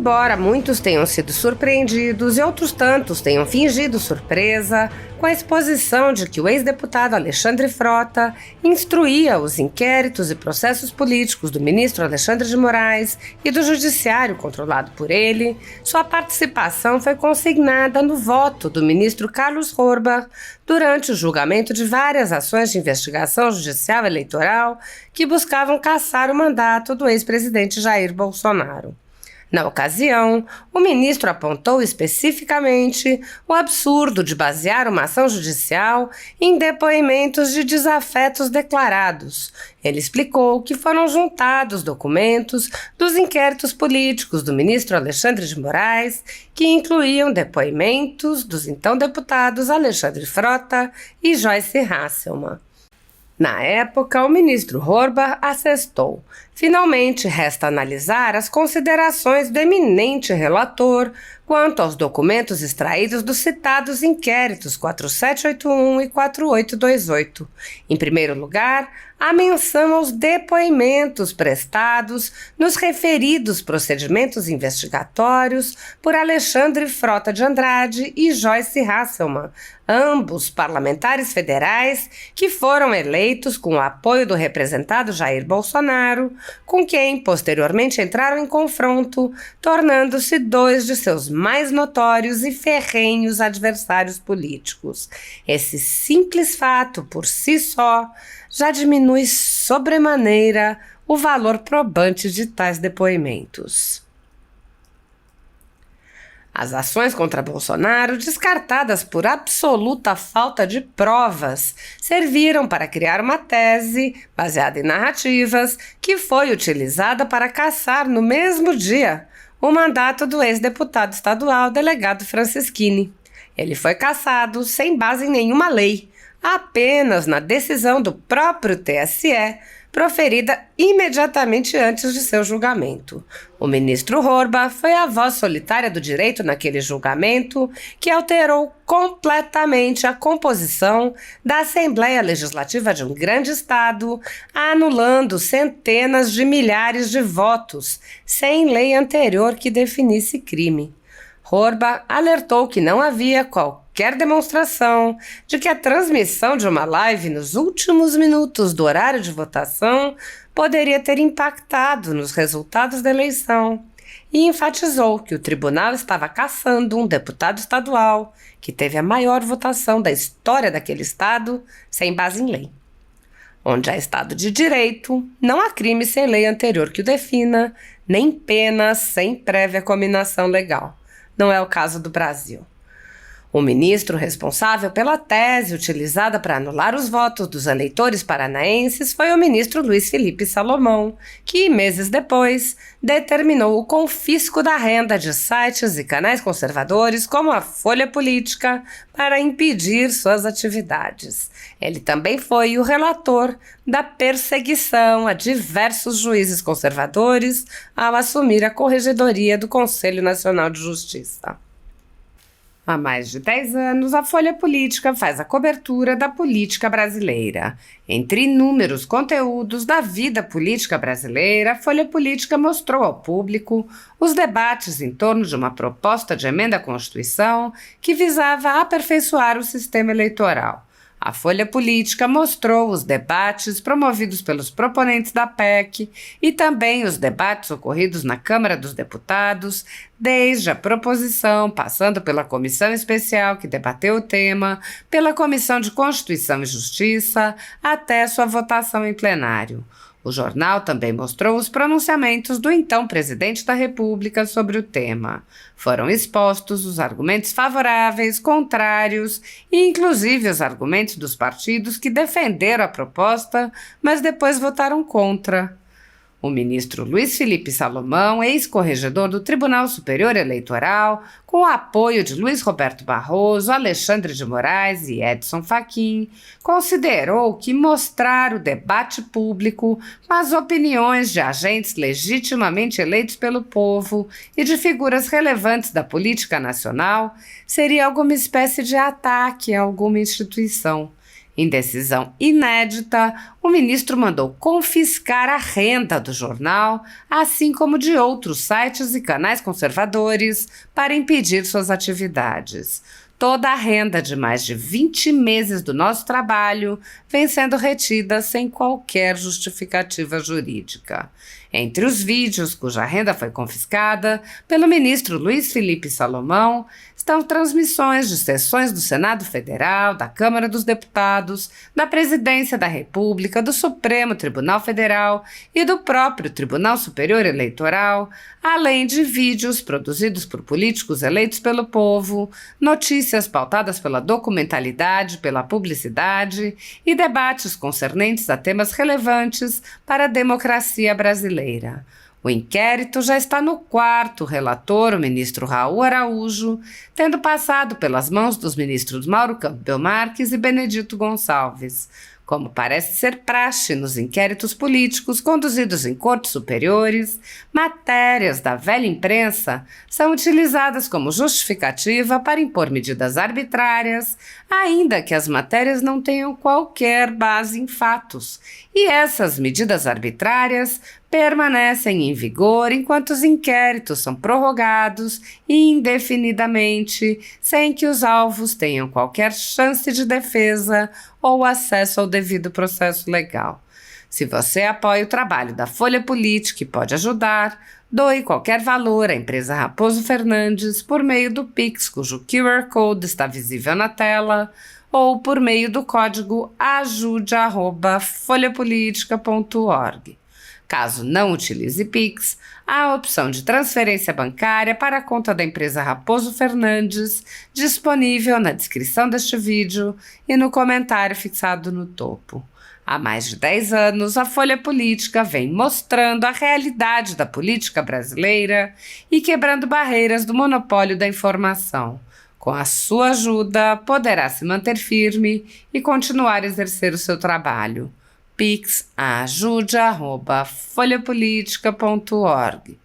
Embora muitos tenham sido surpreendidos e outros tantos tenham fingido surpresa com a exposição de que o ex-deputado Alexandre Frota instruía os inquéritos e processos políticos do ministro Alexandre de Moraes e do judiciário controlado por ele, sua participação foi consignada no voto do ministro Carlos Horbach durante o julgamento de várias ações de investigação judicial eleitoral que buscavam cassar o mandato do ex-presidente Jair Bolsonaro. Na ocasião, o ministro apontou especificamente o absurdo de basear uma ação judicial em depoimentos de desafetos declarados. Ele explicou que foram juntados documentos dos inquéritos políticos do ministro Alexandre de Moraes, que incluíam depoimentos dos então deputados Alexandre Frota e Joyce Hasselmann. Na época, o ministro Horbach assestou. Finalmente, resta analisar as considerações do eminente relator quanto aos documentos extraídos dos citados inquéritos 4781 e 4828. Em primeiro lugar, a menção aos depoimentos prestados nos referidos procedimentos investigatórios por Alexandre Frota de Andrade e Joyce Hasselmann, ambos parlamentares federais que foram eleitos com o apoio do representado Jair Bolsonaro, com quem posteriormente entraram em confronto, tornando-se dois de seus mais notórios e ferrenhos adversários políticos. Esse simples fato, por si só, já diminui sobremaneira o valor probante de tais depoimentos. As ações contra Bolsonaro, descartadas por absoluta falta de provas, serviram para criar uma tese, baseada em narrativas, que foi utilizada para cassar no mesmo dia o mandato do ex-deputado estadual delegado Franceschini. Ele foi cassado sem base em nenhuma lei, apenas na decisão do próprio TSE, proferida imediatamente antes de seu julgamento. O ministro Horbach foi a voz solitária do direito naquele julgamento que alterou completamente a composição da Assembleia Legislativa de um grande estado, anulando centenas de milhares de votos, sem lei anterior que definisse crime. Horbach alertou que não havia qualquer demonstração de que a transmissão de uma live nos últimos minutos do horário de votação poderia ter impactado nos resultados da eleição e enfatizou que o tribunal estava cassando um deputado estadual que teve a maior votação da história daquele estado sem base em lei. Onde há Estado de Direito, não há crime sem lei anterior que o defina, nem pena sem prévia cominação legal. Não é o caso do Brasil. O ministro responsável pela tese utilizada para anular os votos dos eleitores paranaenses foi o ministro Luiz Felipe Salomão, que, meses depois, determinou o confisco da renda de sites e canais conservadores como a Folha Política para impedir suas atividades. Ele também foi o relator da perseguição a diversos juízes conservadores ao assumir a corregedoria do Conselho Nacional de Justiça. Há mais de 10 anos, a Folha Política faz a cobertura da política brasileira. Entre inúmeros conteúdos da vida política brasileira, a Folha Política mostrou ao público os debates em torno de uma proposta de emenda à Constituição que visava aperfeiçoar o sistema eleitoral. A Folha Política mostrou os debates promovidos pelos proponentes da PEC e também os debates ocorridos na Câmara dos Deputados, desde a proposição, passando pela comissão especial que debateu o tema, pela Comissão de Constituição e Justiça, até sua votação em plenário. O jornal também mostrou os pronunciamentos do então presidente da República sobre o tema. Foram expostos os argumentos favoráveis, contrários e inclusive os argumentos dos partidos que defenderam a proposta, mas depois votaram contra. O ministro Luiz Felipe Salomão, ex-corregedor do Tribunal Superior Eleitoral, com o apoio de Luiz Roberto Barroso, Alexandre de Moraes e Edson Fachin, considerou que mostrar o debate público com as opiniões de agentes legitimamente eleitos pelo povo e de figuras relevantes da política nacional seria alguma espécie de ataque a alguma instituição. Em decisão inédita, o ministro mandou confiscar a renda do jornal, assim como de outros sites e canais conservadores, para impedir suas atividades. Toda a renda de mais de 20 meses do nosso trabalho vem sendo retida sem qualquer justificativa jurídica. Entre os vídeos cuja renda foi confiscada pelo ministro Luiz Felipe Salomão estão transmissões de sessões do Senado Federal, da Câmara dos Deputados, da Presidência da República, do Supremo Tribunal Federal e do próprio Tribunal Superior Eleitoral, além de vídeos produzidos por políticos eleitos pelo povo, notícias pautadas pela documentalidade, pela publicidade e debates concernentes a temas relevantes para a democracia brasileira. O inquérito já está no quarto relator, o ministro Raul Araújo, tendo passado pelas mãos dos ministros Mauro Campbell Marques e Benedito Gonçalves. Como parece ser praxe nos inquéritos políticos conduzidos em cortes superiores, matérias da velha imprensa são utilizadas como justificativa para impor medidas arbitrárias, ainda que as matérias não tenham qualquer base em fatos. E essas medidas arbitrárias permanecem em vigor enquanto os inquéritos são prorrogados indefinidamente, sem que os alvos tenham qualquer chance de defesa ou acesso ao devido processo legal. Se você apoia o trabalho da Folha Política e pode ajudar, doe qualquer valor à empresa Raposo Fernandes por meio do Pix, cujo QR Code está visível na tela, ou por meio do código ajude@folhapolitica.org. Caso não utilize Pix, há a opção de transferência bancária para a conta da empresa Raposo Fernandes, disponível na descrição deste vídeo e no comentário fixado no topo. Há mais de 10 anos, a Folha Política vem mostrando a realidade da política brasileira e quebrando barreiras do monopólio da informação. Com a sua ajuda, poderá se manter firme e continuar a exercer o seu trabalho. Pix ajude@folhapolitica.org.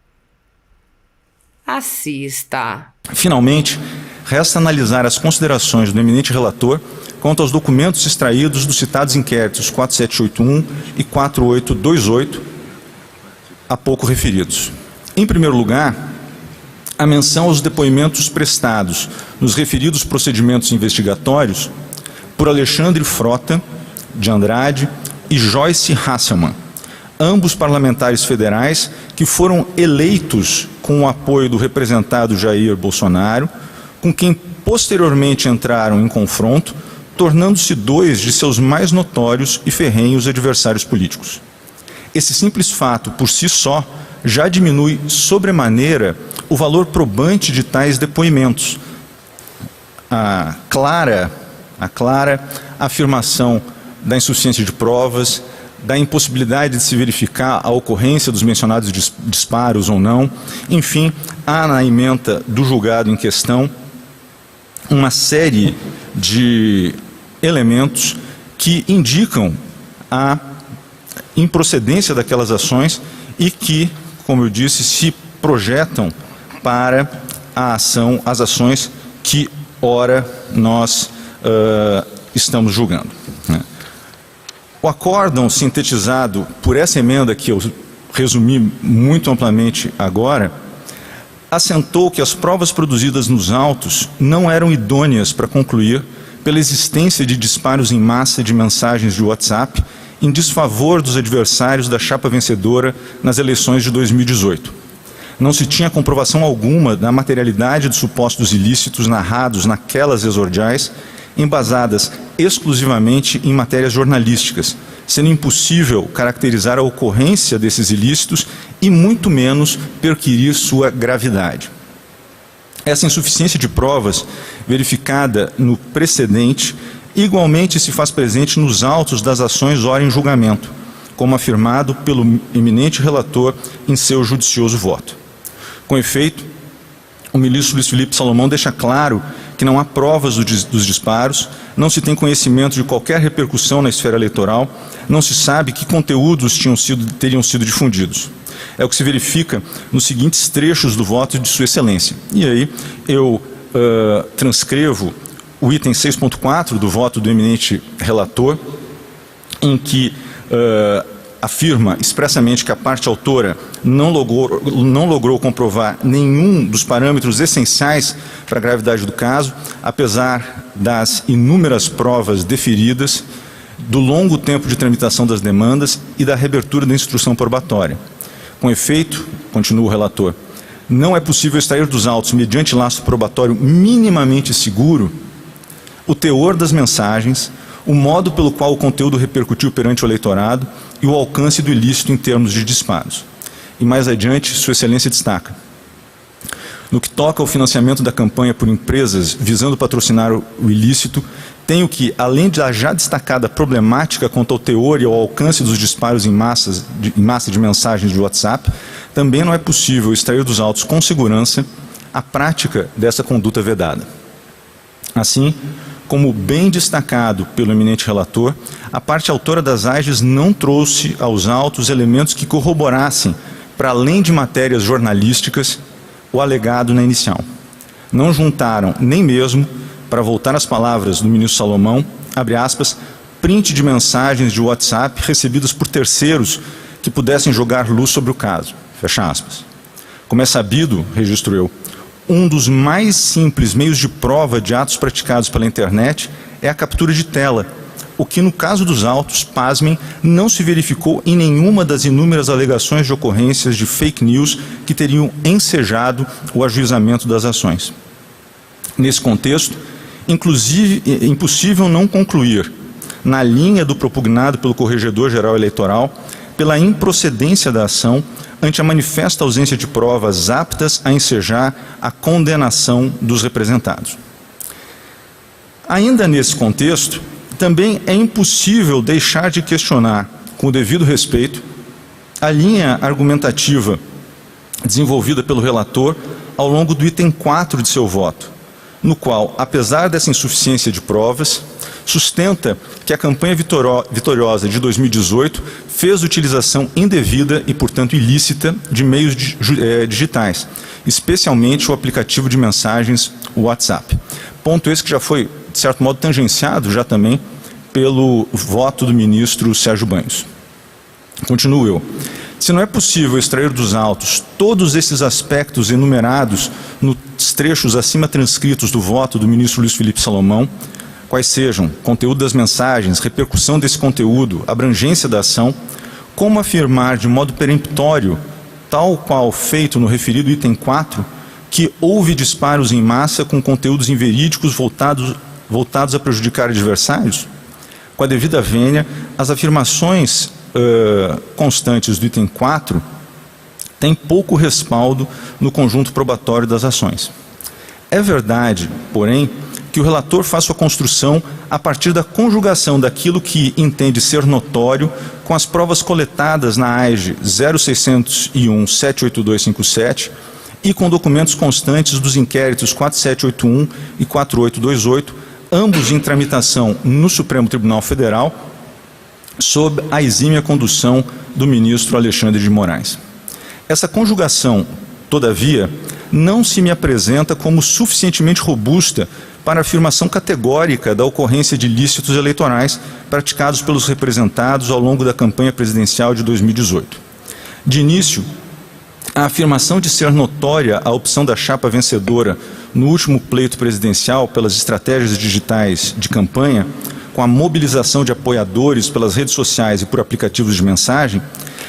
Assista. Finalmente, resta analisar as considerações do eminente relator quanto aos documentos extraídos dos citados inquéritos 4781 e 4828, há pouco referidos. Em primeiro lugar, a menção aos depoimentos prestados nos referidos procedimentos investigatórios por Alexandre Frota de Andrade e Joyce Hasselmann, ambos parlamentares federais que foram eleitos com o apoio do representado Jair Bolsonaro, com quem posteriormente entraram em confronto, tornando-se dois de seus mais notórios e ferrenhos adversários políticos. Esse simples fato, por si só, já diminui sobremaneira o valor probante de tais depoimentos. A clara afirmação da insuficiência de provas, da impossibilidade de se verificar a ocorrência dos mencionados disparos ou não. Enfim, há na ementa do julgado em questão uma série de elementos que indicam a improcedência daquelas ações e que, como eu disse, se projetam para as ações que, ora, nós estamos julgando. O acórdão sintetizado por essa emenda que eu resumi muito amplamente agora, assentou que as provas produzidas nos autos não eram idôneas para concluir pela existência de disparos em massa de mensagens de WhatsApp em desfavor dos adversários da chapa vencedora nas eleições de 2018. Não se tinha comprovação alguma da materialidade dos supostos ilícitos narrados naquelas exordiais, embasadas exclusivamente em matérias jornalísticas, sendo impossível caracterizar a ocorrência desses ilícitos e muito menos perquirir sua gravidade. Essa insuficiência de provas, verificada no precedente, igualmente se faz presente nos autos das ações ora em julgamento, como afirmado pelo eminente relator em seu judicioso voto. Com efeito, o ministro Luiz Felipe Salomão deixa claro que não há provas dos disparos, não se tem conhecimento de qualquer repercussão na esfera eleitoral, não se sabe que conteúdos teriam sido difundidos. É o que se verifica nos seguintes trechos do voto de Sua Excelência. E aí eu transcrevo o item 6.4 do voto do eminente relator, em que afirma expressamente que a parte autora não logrou comprovar nenhum dos parâmetros essenciais para a gravidade do caso, apesar das inúmeras provas deferidas, do longo tempo de tramitação das demandas e da reabertura da instrução probatória. Com efeito, continua o relator, não é possível extrair dos autos, mediante lastro probatório minimamente seguro, o teor das mensagens, o modo pelo qual o conteúdo repercutiu perante o eleitorado e o alcance do ilícito em termos de disparos. E mais adiante, Sua Excelência destaca: no que toca ao financiamento da campanha por empresas visando patrocinar o ilícito, tenho que, além da já destacada problemática quanto ao teor e ao alcance dos disparos em massa de mensagens de WhatsApp, também não é possível extrair dos autos com segurança a prática dessa conduta vedada. Assim, como bem destacado pelo eminente relator, a parte autora das AGES não trouxe aos autos elementos que corroborassem, para além de matérias jornalísticas, o alegado na inicial. Não juntaram nem mesmo, para voltar às palavras do ministro Salomão, abre aspas, print de mensagens de WhatsApp recebidas por terceiros que pudessem jogar luz sobre o caso, fecha aspas. Como é sabido, registro eu, um dos mais simples meios de prova de atos praticados pela internet é a captura de tela, o que no caso dos autos, pasmem, não se verificou em nenhuma das inúmeras alegações de ocorrências de fake news que teriam ensejado o ajuizamento das ações. Nesse contexto, inclusive, é impossível não concluir, na linha do propugnado pelo Corregedor-Geral Eleitoral, pela improcedência da ação ante a manifesta ausência de provas aptas a ensejar a condenação dos representados. Ainda nesse contexto, também é impossível deixar de questionar, com o devido respeito, a linha argumentativa desenvolvida pelo relator ao longo do item 4 de seu voto, no qual, apesar dessa insuficiência de provas, sustenta que a campanha vitoriosa de 2018 fez utilização indevida e, portanto, ilícita de meios digitais, especialmente o aplicativo de mensagens WhatsApp. Ponto esse que já foi, de certo modo, tangenciado já também pelo voto do ministro Sérgio Banhos. Continuo eu. Se não é possível extrair dos autos todos esses aspectos enumerados nos trechos acima transcritos do voto do ministro Luiz Felipe Salomão, quais sejam conteúdo das mensagens, repercussão desse conteúdo, abrangência da ação, como afirmar de modo peremptório, tal qual feito no referido item 4, que houve disparos em massa com conteúdos inverídicos voltados a prejudicar adversários? Com a devida vênia, as afirmações constantes do item 4 têm pouco respaldo no conjunto probatório das ações. É verdade, porém, que o relator faz sua construção a partir da conjugação daquilo que entende ser notório com as provas coletadas na AEG 0601-78257 e com documentos constantes dos inquéritos 4781 e 4828, ambos em tramitação no Supremo Tribunal Federal, sob a exímia condução do ministro Alexandre de Moraes. Essa conjugação, todavia, não se me apresenta como suficientemente robusta para a afirmação categórica da ocorrência de ilícitos eleitorais praticados pelos representados ao longo da campanha presidencial de 2018. De início, a afirmação de ser notória a opção da chapa vencedora no último pleito presidencial pelas estratégias digitais de campanha, com a mobilização de apoiadores pelas redes sociais e por aplicativos de mensagem,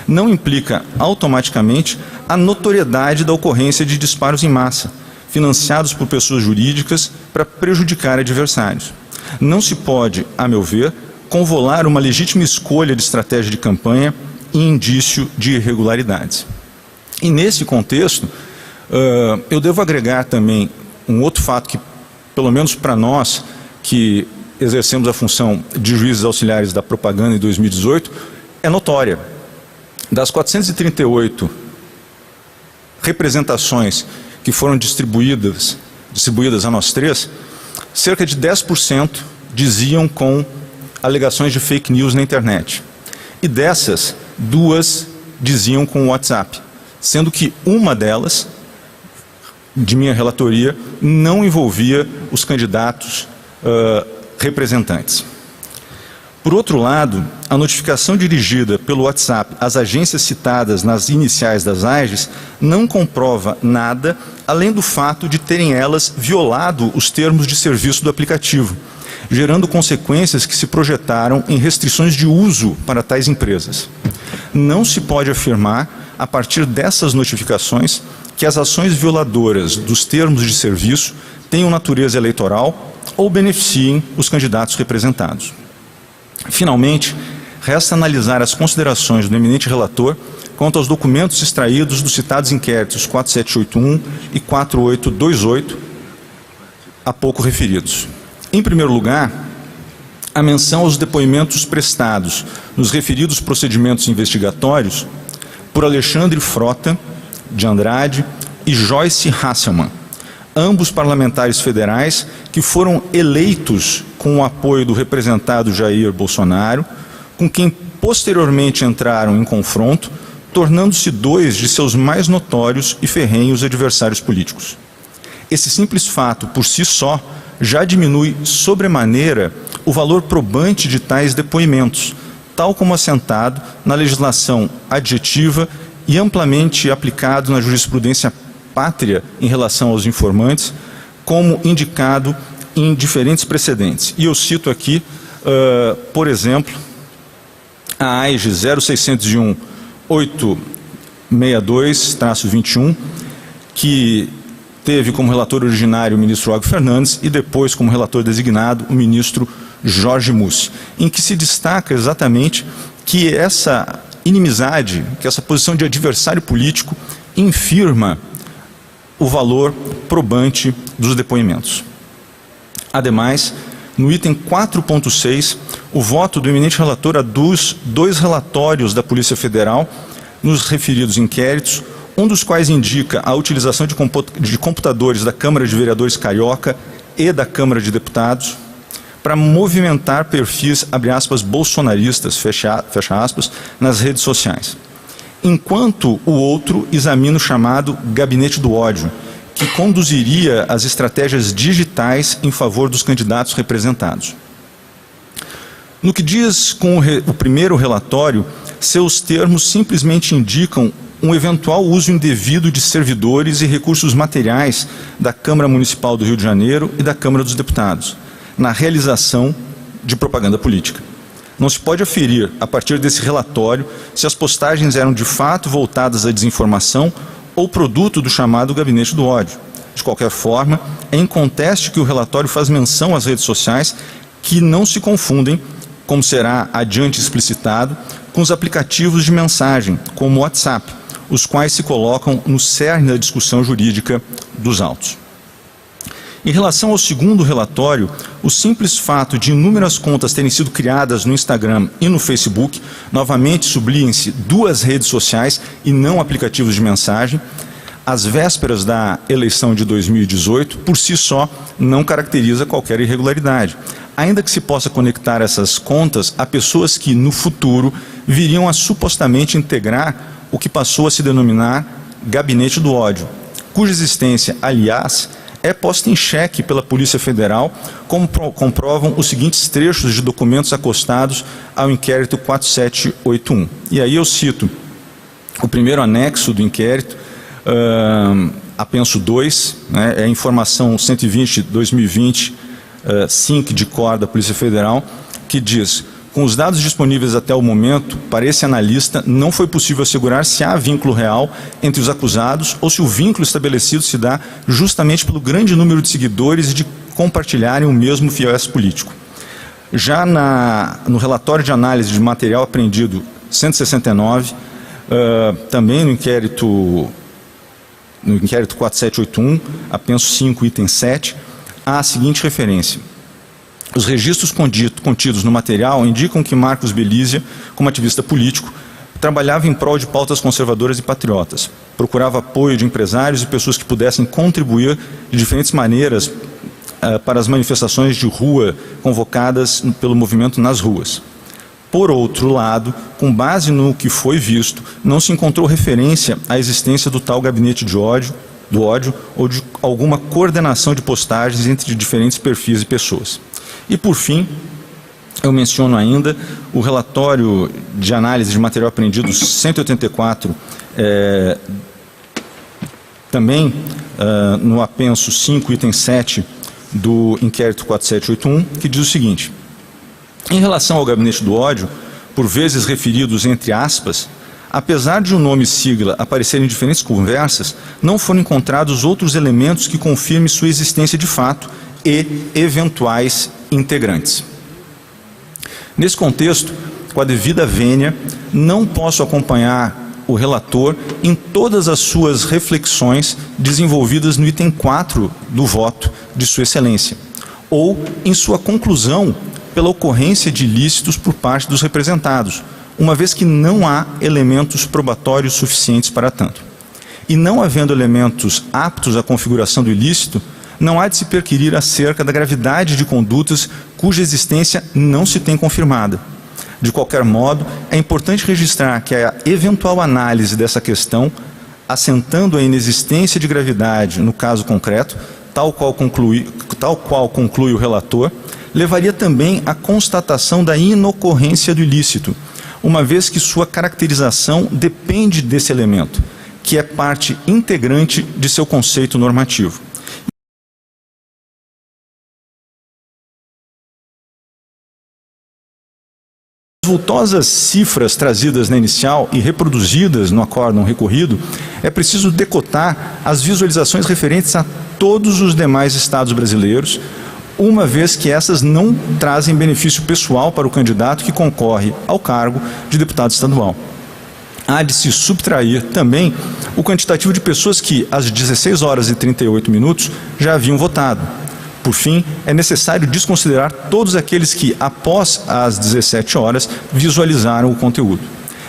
não implica automaticamente a notoriedade da ocorrência de disparos em massa, financiados por pessoas jurídicas para prejudicar adversários. Não se pode, a meu ver, convolar uma legítima escolha de estratégia de campanha em indício de irregularidades. E nesse contexto, eu devo agregar também um outro fato que, pelo menos para nós, que exercemos a função de juízes auxiliares da propaganda em 2018, é notória. Das 438 representações que foram distribuídas a nós três, cerca de 10% diziam com alegações de fake news na internet. E dessas, 2 diziam com o WhatsApp, sendo que uma delas, de minha relatoria, não envolvia os candidatos representantes. Por outro lado, a notificação dirigida pelo WhatsApp às agências citadas nas iniciais das AGES não comprova nada além do fato de terem elas violado os termos de serviço do aplicativo, gerando consequências que se projetaram em restrições de uso para tais empresas. Não se pode afirmar, a partir dessas notificações, que as ações violadoras dos termos de serviço tenham natureza eleitoral ou beneficiem os candidatos representados. Finalmente, resta analisar as considerações do eminente relator quanto aos documentos extraídos dos citados inquéritos 4781 e 4828, há pouco referidos. Em primeiro lugar, a menção aos depoimentos prestados nos referidos procedimentos investigatórios por Alexandre Frota de Andrade e Joyce Hasselmann, ambos parlamentares federais que foram eleitos com o apoio do representado Jair Bolsonaro, com quem posteriormente entraram em confronto, tornando-se dois de seus mais notórios e ferrenhos adversários políticos. Esse simples fato, por si só, já diminui sobremaneira o valor probante de tais depoimentos, tal como assentado na legislação adjetiva e amplamente aplicado na jurisprudência pátria em relação aos informantes, como indicado em diferentes precedentes. E eu cito aqui, por exemplo, a AIGE 0601-862-21, que teve como relator originário o ministro Hugo Fernandes e depois como relator designado o ministro Jorge Mussi, em que se destaca exatamente que essa inimizade, que essa posição de adversário político infirma o valor probante dos depoimentos. Ademais, no item 4.6, o voto do eminente relator aduz dois relatórios da Polícia Federal nos referidos inquéritos, um dos quais indica a utilização de computadores da Câmara de Vereadores Carioca e da Câmara de Deputados para movimentar perfis, abre aspas, bolsonaristas, fecha aspas, nas redes sociais. Enquanto o outro examina o chamado Gabinete do Ódio, que conduziria as estratégias digitais em favor dos candidatos representados. No que diz com o primeiro relatório, seus termos simplesmente indicam um eventual uso indevido de servidores e recursos materiais da Câmara Municipal do Rio de Janeiro e da Câmara dos Deputados, na realização de propaganda política. Não se pode aferir, a partir desse relatório, se as postagens eram de fato voltadas à desinformação ou produto do chamado Gabinete do Ódio. De qualquer forma, é inconteste que o relatório faz menção às redes sociais que não se confundem, como será adiante explicitado, com os aplicativos de mensagem, como o WhatsApp, os quais se colocam no cerne da discussão jurídica dos autos. Em relação ao segundo relatório, o simples fato de inúmeras contas terem sido criadas no Instagram e no Facebook, novamente sublinhem-se duas redes sociais e não aplicativos de mensagem, às vésperas da eleição de 2018, por si só, não caracteriza qualquer irregularidade, ainda que se possa conectar essas contas a pessoas que, no futuro, viriam a supostamente integrar o que passou a se denominar Gabinete do Ódio, cuja existência, aliás, é posta em xeque pela Polícia Federal, como comprovam os seguintes trechos de documentos acostados ao inquérito 4781. E aí eu cito o primeiro anexo do inquérito, apenso 2, né, é a informação 120/2020, 5 de cor da Polícia Federal, que diz: com os dados disponíveis até o momento, para esse analista, não foi possível assegurar se há vínculo real entre os acusados ou se o vínculo estabelecido se dá justamente pelo grande número de seguidores e de compartilharem o mesmo viés político. Já no relatório de análise de material apreendido 169, também no inquérito 4781, apenso 5, item 7, há a seguinte referência: os registros contidos no material indicam que Marcos Belízia, como ativista político, trabalhava em prol de pautas conservadoras e patriotas, procurava apoio de empresários e pessoas que pudessem contribuir de diferentes maneiras para as manifestações de rua convocadas pelo movimento nas ruas. Por outro lado, com base no que foi visto, não se encontrou referência à existência do tal gabinete do ódio ou de alguma coordenação de postagens entre diferentes perfis e pessoas. E, por fim, eu menciono ainda o relatório de análise de material apreendido 184, também no apenso 5, item 7 do inquérito 4781, que diz o seguinte: em relação ao gabinete do ódio, por vezes referidos entre aspas, apesar de o nome e sigla aparecerem em diferentes conversas, não foram encontrados outros elementos que confirmem sua existência de fato e eventuais integrantes. Nesse contexto, com a devida vênia, não posso acompanhar o relator em todas as suas reflexões desenvolvidas no item 4 do voto de Sua Excelência, ou em sua conclusão pela ocorrência de ilícitos por parte dos representados, uma vez que não há elementos probatórios suficientes para tanto. E não havendo elementos aptos à configuração do ilícito, não há de se perquirir acerca da gravidade de condutas cuja existência não se tem confirmada. De qualquer modo, é importante registrar que a eventual análise dessa questão, assentando a inexistência de gravidade no caso concreto, tal qual conclui o relator, levaria também à constatação da inocorrência do ilícito, uma vez que sua caracterização depende desse elemento, que é parte integrante de seu conceito normativo. As vultosas cifras trazidas na inicial e reproduzidas no acórdão recorrido, é preciso decotar as visualizações referentes a todos os demais estados brasileiros, uma vez que essas não trazem benefício pessoal para o candidato que concorre ao cargo de deputado estadual. Há de se subtrair também o quantitativo de pessoas que, às 16 horas e 38 minutos, já haviam votado. Por fim, é necessário desconsiderar todos aqueles que, após as 17 horas, visualizaram o conteúdo.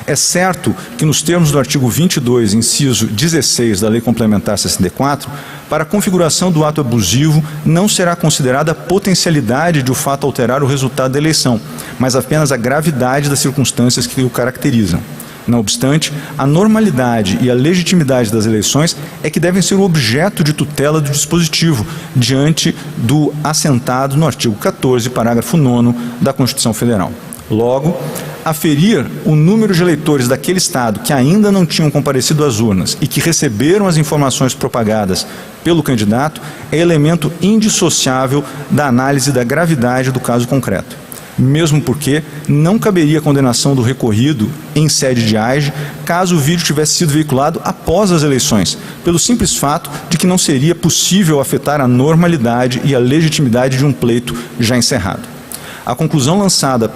É certo que, nos termos do artigo 22, inciso 16 da Lei Complementar 64, para a configuração do ato abusivo não será considerada a potencialidade de o fato alterar o resultado da eleição, mas apenas a gravidade das circunstâncias que o caracterizam. Não obstante, a normalidade e a legitimidade das eleições é que devem ser o objeto de tutela do dispositivo, diante do assentado no artigo 14, parágrafo 9º da Constituição Federal. Logo, aferir o número de eleitores daquele estado que ainda não tinham comparecido às urnas e que receberam as informações propagadas pelo candidato é elemento indissociável da análise da gravidade do caso concreto. Mesmo porque não caberia condenação do recorrido em sede de AIGE caso o vídeo tivesse sido veiculado após as eleições, pelo simples fato de que não seria possível afetar a normalidade e a legitimidade de um pleito já encerrado. A conclusão lançada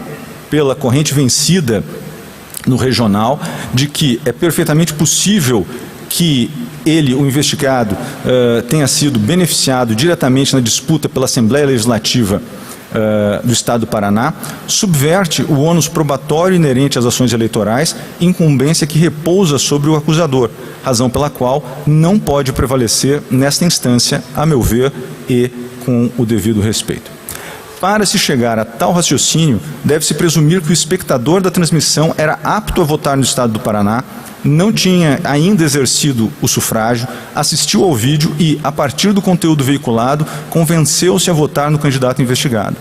pela corrente vencida no regional de que é perfeitamente possível que ele, o investigado, tenha sido beneficiado diretamente na disputa pela Assembleia Legislativa do Estado do Paraná, subverte o ônus probatório inerente às ações eleitorais, incumbência que repousa sobre o acusador, razão pela qual não pode prevalecer nesta instância, a meu ver, e com o devido respeito. Para se chegar a tal raciocínio, deve-se presumir que o espectador da transmissão era apto a votar no Estado do Paraná, não tinha ainda exercido o sufrágio, assistiu ao vídeo e, a partir do conteúdo veiculado, convenceu-se a votar no candidato investigado.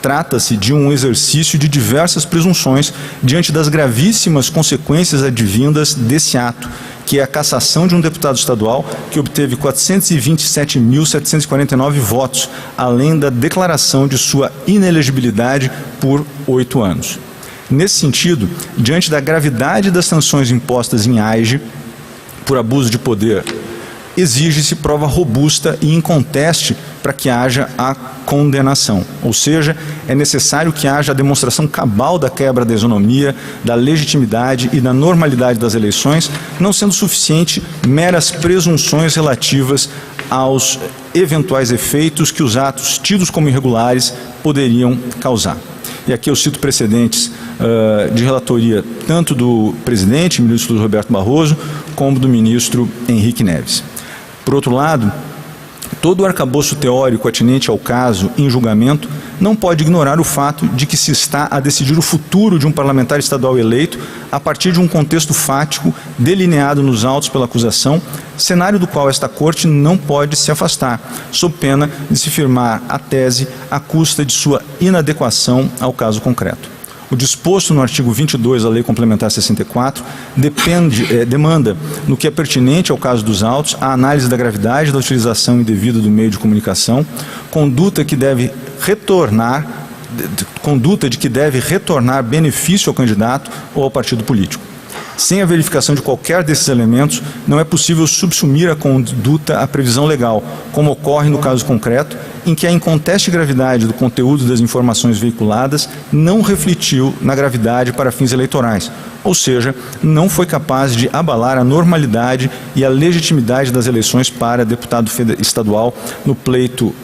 Trata-se de um exercício de diversas presunções diante das gravíssimas consequências advindas desse ato, que é a cassação de um deputado estadual que obteve 427.749 votos, além da declaração de sua inelegibilidade por 8 anos. Nesse sentido, diante da gravidade das sanções impostas em AIGE por abuso de poder, exige-se prova robusta e inconteste para que haja a condenação. Ou seja, é necessário que haja a demonstração cabal da quebra da isonomia, da legitimidade e da normalidade das eleições, não sendo suficiente meras presunções relativas aos eventuais efeitos que os atos tidos como irregulares poderiam causar. E aqui eu cito precedentes de relatoria tanto do presidente, ministro Roberto Barroso, como do ministro Henrique Neves. Por outro lado, Todo o arcabouço teórico atinente ao caso em julgamento não pode ignorar o fato de que se está a decidir o futuro de um parlamentar estadual eleito a partir de um contexto fático delineado nos autos pela acusação, cenário do qual esta Corte não pode se afastar, sob pena de se firmar a tese à custa de sua inadequação ao caso concreto. O disposto no artigo 22 da Lei Complementar 64 demanda, no que é pertinente ao caso dos autos, a análise da gravidade da utilização indevida do meio de comunicação, conduta de que deve retornar benefício ao candidato ou ao partido político. Sem a verificação de qualquer desses elementos, não é possível subsumir a conduta à previsão legal, como ocorre no caso concreto, em que a inconteste gravidade do conteúdo das informações veiculadas não refletiu na gravidade para fins eleitorais, ou seja, não foi capaz de abalar a normalidade e a legitimidade das eleições para deputado estadual no pleito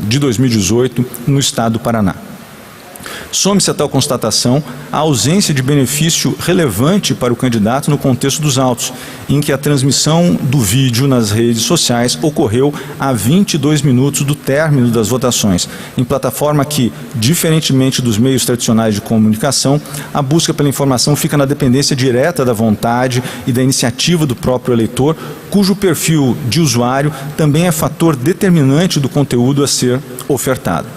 de 2018 no estado do Paraná. Some-se a tal constatação a ausência de benefício relevante para o candidato no contexto dos autos, em que a transmissão do vídeo nas redes sociais ocorreu a 22 minutos do término das votações, em plataforma que, diferentemente dos meios tradicionais de comunicação, a busca pela informação fica na dependência direta da vontade e da iniciativa do próprio eleitor, cujo perfil de usuário também é fator determinante do conteúdo a ser ofertado.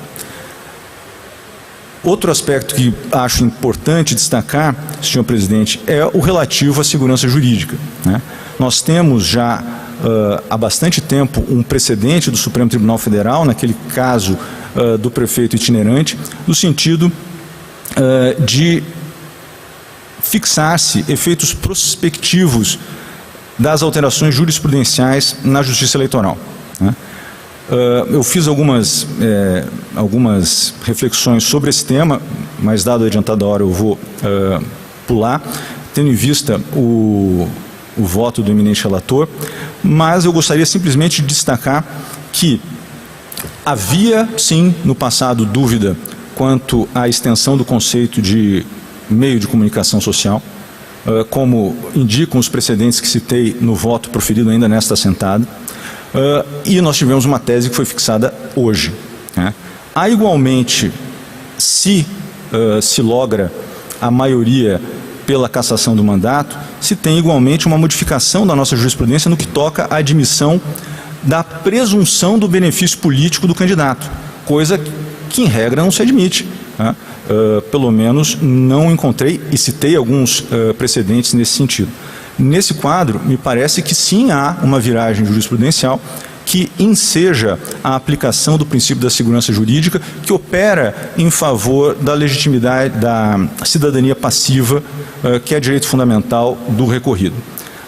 Outro aspecto que acho importante destacar, senhor presidente, é o relativo à segurança jurídica, né? Nós temos já há bastante tempo um precedente do Supremo Tribunal Federal, naquele caso do prefeito itinerante, no sentido de fixar-se efeitos prospectivos das alterações jurisprudenciais na Justiça Eleitoral, né? Eu fiz algumas reflexões sobre esse tema, mas dado a adiantada hora eu vou pular, tendo em vista o voto do eminente relator, mas eu gostaria simplesmente de destacar que havia, sim, no passado dúvida quanto à extensão do conceito de meio de comunicação social, como indicam os precedentes que citei no voto proferido ainda nesta assentada. E nós tivemos uma tese que foi fixada hoje, né? Há igualmente, se logra a maioria pela cassação do mandato, se tem igualmente uma modificação da nossa jurisprudência no que toca à admissão da presunção do benefício político do candidato, coisa que em regra não se admite, né? Pelo menos não encontrei e citei alguns precedentes nesse sentido. Nesse quadro, me parece que sim há uma viragem jurisprudencial que enseja a aplicação do princípio da segurança jurídica, que opera em favor da legitimidade da cidadania passiva, que é direito fundamental do recorrido.